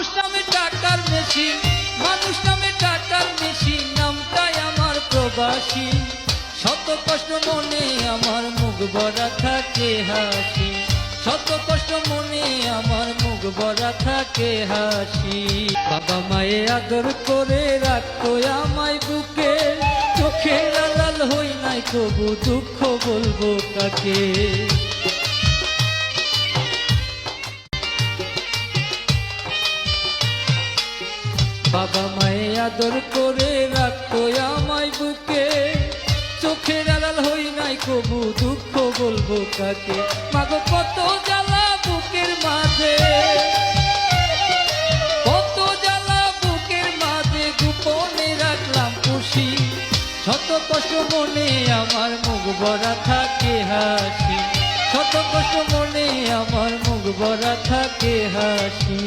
মানুষ নামে টাকার মেশিন, মানুষ নামে টাকার মেশিন, নামটাই আমার প্রবাসী। শত কষ্ট মনে আমার মুখ ভরা থাকে হাসি, শত কষ্ট মনে আমার মুখ ভরা থাকে হাসি। বাবা মায়ে আদর করে রাখতো আমায় বুকে, চোখের আড়াল হই নাই তবু দুঃখ বলবো কাকে। বাবা মায়ে আদর করে রাখতো আমায় বুকে, চোখের আড়াল হই নাই কবু দুঃখ বলবো কাকে। মাগো কত জ্বালা বুকের মাঝে, কত জ্বালা বুকের মাঝে গোপনে রাখলাম খুশি। শত কষ্ট মনে আমার মুখ ভরা থাকে হাসি, শত কষ্ট মনে আমার মুখ ভরা থাকে হাসি।